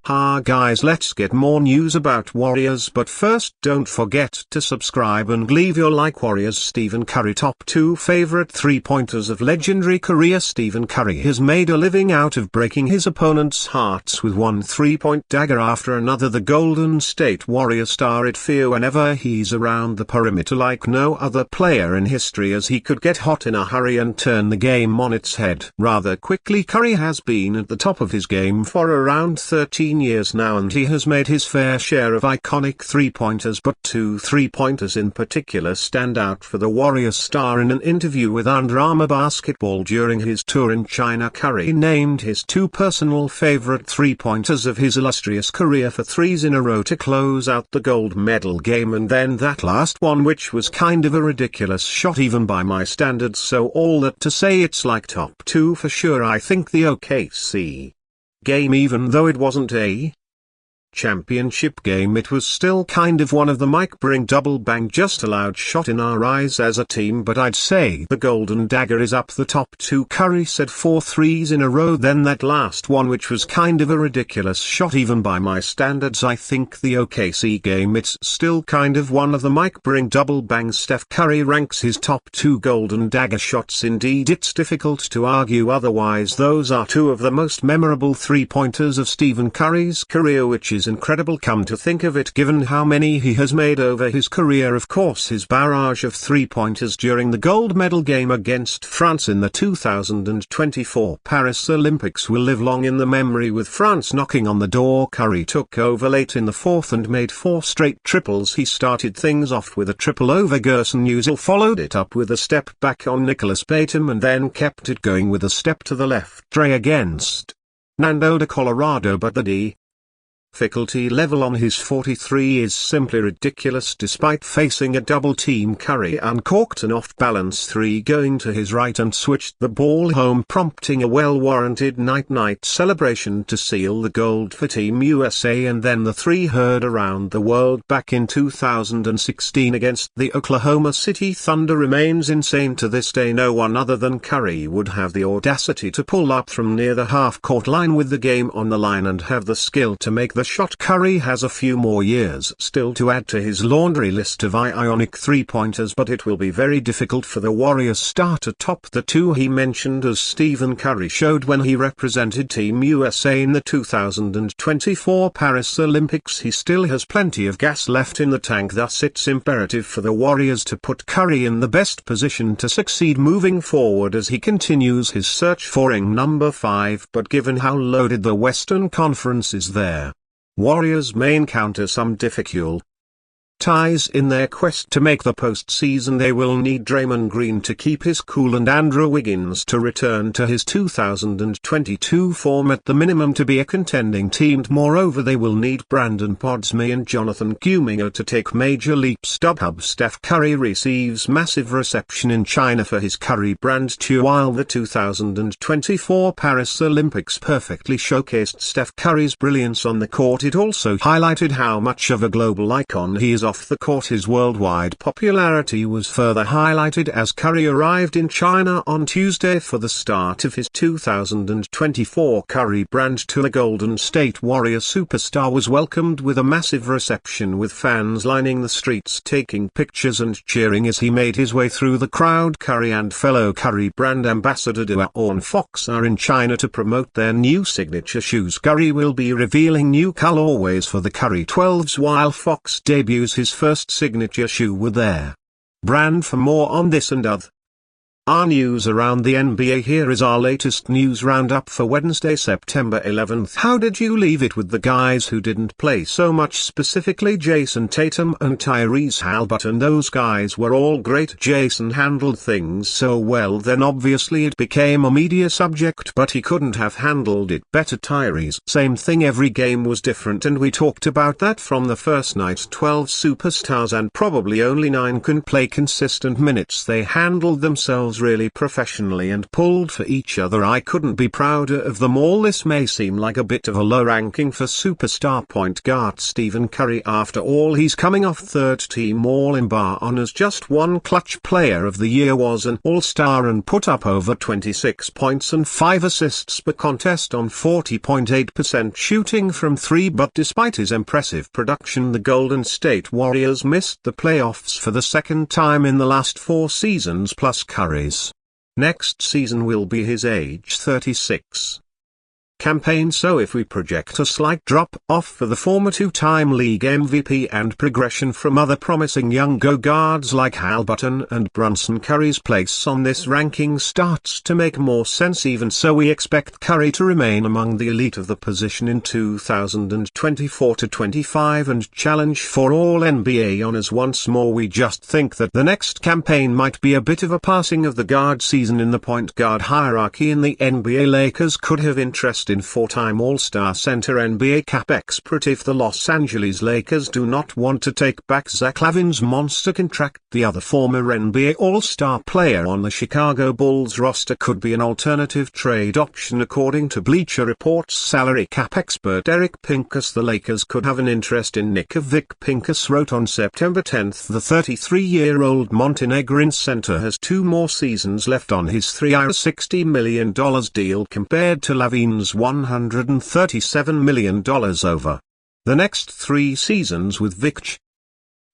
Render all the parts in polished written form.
Ha guys, let's get more news about Warriors, but first don't forget to subscribe and leave your like. Warriors Stephen Curry. Top 2 favorite 3-pointers of legendary career. Stephen Curry has made a living out of breaking his opponents' hearts with one 3-point dagger after another. The Golden State Warrior star it fear whenever he's around the perimeter like no other player in history, as he could get hot in a hurry and turn the game on its head rather quickly. Curry has been at the top of his game for around 13 years now, and he has made his fair share of iconic 3-pointers, but 2 3-pointers in particular stand out for the Warriors star. In an interview with Under Armour Basketball during his tour in China, Curry named his 2 personal favorite 3-pointers of his illustrious career for 3s in a row to close out the gold medal game, and then that last one, which was kind of a ridiculous shot even by my standards. So all that to say, it's like top 2 for sure. I think the OKC game, even though it wasn't a championship game, it was still kind of one of the Mike Bring double bang, just a loud shot in our eyes as a team, but I'd say the Golden Dagger is up the top 2. Curry said 4 3s in a row, then that last one, which was kind of a ridiculous shot even by my standards. I think the OKC game, it's still kind of one of the Mike Bring double bangs. Steph Curry ranks his top 2 Golden Dagger shots. Indeed, it's difficult to argue otherwise. Those are 2 of the most memorable 3-pointers of Stephen Curry's career, which is incredible come to think of it, given how many he has made over his career. Of course, his barrage of 3-pointers during the gold medal game against France in the 2024 Paris Olympics will live long in the memory, with France knocking on the door. Curry took over late in the 4th and made 4 straight triples. He started things off with a triple over gswnewstoday, followed it up with a step back on Nicholas Batum, and then kept it going with a step to the left tray against Nando de Colorado, but the difficulty level on his 43 is simply ridiculous. Despite facing a double team, Curry uncorked an off-balance 3 going to his right and switched the ball home, prompting a well-warranted night-night celebration to seal the gold for Team USA. And then the 3 heard around the world back in 2016 against the Oklahoma City Thunder remains insane to this day. No one other than Curry would have the audacity to pull up from near the half-court line with the game on the line and have the skill to make the shot. Curry has a few more years still to add to his laundry list of ionic 3-pointers, but it will be very difficult for the Warriors star to top the 2 he mentioned, as Stephen Curry showed when he represented Team USA in the 2024 Paris Olympics. He still has plenty of gas left in the tank, thus it's imperative for the Warriors to put Curry in the best position to succeed moving forward as he continues his search for ring number 5. But given how loaded the Western Conference is there, Warriors may encounter some difficulties in their quest to make the postseason. They will need Draymond Green to keep his cool and Andrew Wiggins to return to his 2022 form at the minimum to be a contending team. Moreover, they will need Brandon Podsmey and Jonathan Kuminga to take major leaps. Steph Curry receives massive reception in China for his Curry brand tour. While the 2024 Paris Olympics perfectly showcased Steph Curry's brilliance on the court, it also highlighted how much of a global icon he is off the court. His worldwide popularity was further highlighted as Curry arrived in China on Tuesday for the start of his 2024 Curry brand tour. The Golden State Warrior superstar was welcomed with a massive reception, with fans lining the streets taking pictures and cheering as he made his way through the crowd. Curry and fellow Curry brand ambassador De'Aaron Fox are in China to promote their new signature shoes. Curry will be revealing new colorways for the Curry 12s, while Fox debuts his first signature shoe with their brand. For more on this and other news around the NBA, here is our latest news roundup for Wednesday, September 11th. How did you leave it with the guys who didn't play so much, specifically Jason Tatum and Tyrese Halliburton? Those guys were all great. Jason handled things so well, then obviously it became a media subject, but he couldn't have handled it better. Tyrese, same thing, every game was different, and we talked about that from the first night. 12 superstars and probably only 9 can play consistent minutes. They handled themselves things really professionally and pulled for each other. I couldn't be prouder of them all. This may seem like a bit of a low ranking for superstar point guard Stephen Curry. After all, he's coming off third-team All-NBA honors. Just one clutch player of the year, was an All-Star and put up over 26 points and 5 assists per contest on 40.8% shooting from three. But despite his impressive production, the Golden State Warriors missed the playoffs for the second time in the last 4 seasons. Plus Curry's next season will be his age 36 campaign. So if we project a slight drop-off for the former 2-time league MVP and progression from other promising young guards like Haliburton and Brunson, Curry's place on this ranking starts to make more sense. Even so, we expect Curry to remain among the elite of the position in 2024-25 and challenge for all NBA honors once more. We just think that the next campaign might be a bit of a passing of the guard season in the point guard hierarchy in the NBA. Lakers could have interest in 4-time All-Star center NBA cap expert if the Los Angeles Lakers do not want to take back Zach LaVine's monster contract. The other former NBA All-Star player on the Chicago Bulls roster could be an alternative trade option according to Bleacher Report's salary cap expert Eric Pincus. The Lakers could have an interest in Nikola Vucevic. Pincus wrote on September 10, the 33-year-old Montenegrin center has 2 more seasons left on his 3-year $60 million deal compared to LaVine's $137 million over the next 3 seasons with Vucevic.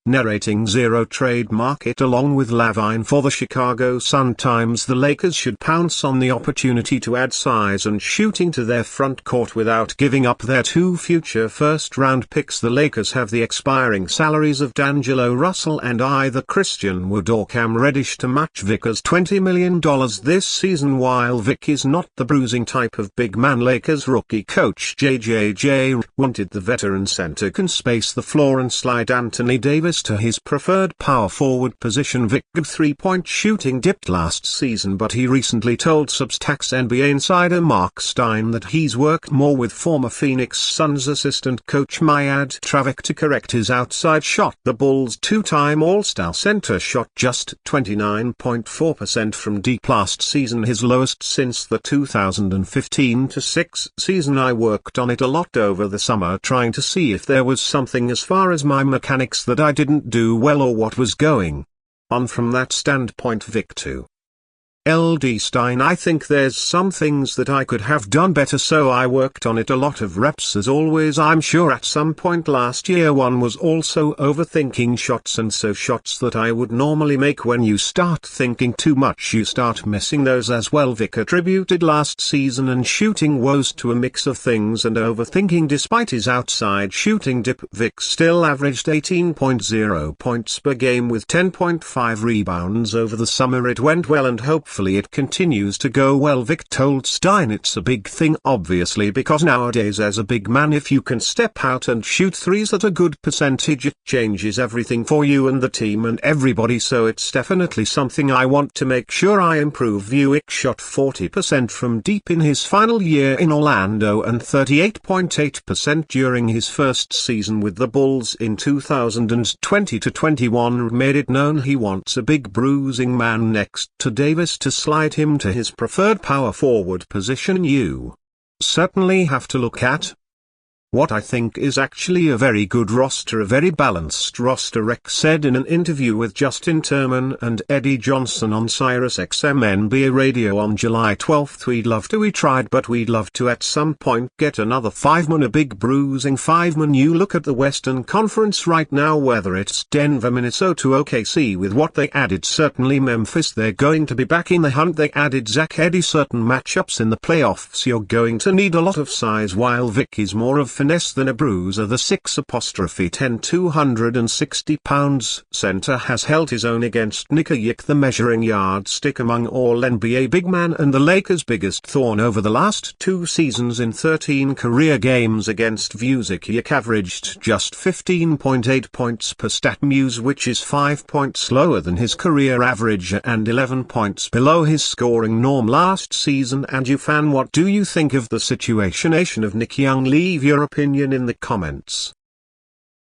Narrating zero trade market along with LaVine for the Chicago Sun-Times, the Lakers should pounce on the opportunity to add size and shooting to their front court without giving up their 2 future first-round picks. The Lakers have the expiring salaries of D'Angelo Russell and either Christian Wood or Cam Reddish to match Vic's $20 million this season. While Vic is not the bruising type of big man, Lakers rookie coach JJJ wanted the veteran center can space the floor and slide Anthony Davis to his preferred power forward position. Vic's 3-point shooting dipped last season, but he recently told Substacks NBA insider Mark Stein that he's worked more with former Phoenix Suns assistant coach Myad Travic to correct his outside shot. The Bulls' 2-time All-Star center shot just 29.4% from deep last season, his lowest since the 2015-16 season. I worked on it a lot over the summer trying to see if there was something as far as my mechanics that I didn't do well or what was going on from that standpoint. Vic 2. LD Stein: I think there's some things that I could have done better, so I worked on it. A lot of reps as always. I'm sure at some point last year one was also overthinking shots, and so shots that I would normally make, when you start thinking too much you start missing those as well. Vic attributed last season and shooting woes to a mix of things and overthinking. Despite his outside shooting dip, Vic still averaged 18.0 points per game with 10.5 rebounds over the summer. It went well and hopefully it continues to go well. Vic told Stein it's a big thing obviously, because nowadays as a big man if you can step out and shoot threes at a good percentage it changes everything for you and the team and everybody, so it's definitely something I want to make sure I improve. Vic shot 40% from deep in his final year in Orlando and 38.8% during his first season with the Bulls in 2020-21. Made it known he wants a big bruising man next to Davis to slide him to his preferred power forward position. You certainly have to look at what I think is actually a very good roster, a very balanced roster, Rex said in an interview with Justin Turman and Eddie Johnson on SiriusXM NBA Radio on July 12. We'd love to, we tried, but we'd love to at some point get another 5-man, a big bruising 5-man. You look at the Western Conference right now, whether it's Denver, Minnesota, OKC, with what they added, certainly Memphis, they're going to be back in the hunt. They added Zach Edey. Certain matchups in the playoffs you're going to need a lot of size, while Vic is more of finesse than a bruiser. The 6'10" 260 pounds center has held his own against Nikola Vucevic, the measuring yardstick among all NBA big man and the Lakers' biggest thorn over the last 2 seasons. In 13 career games against Vucevic, averaged just 15.8 points per StatMuse, which is 5 points lower than his career average and 11 points below his scoring norm last season. And you fan, what do you think of the situation of Nick Young? Leave your opinion in the comments.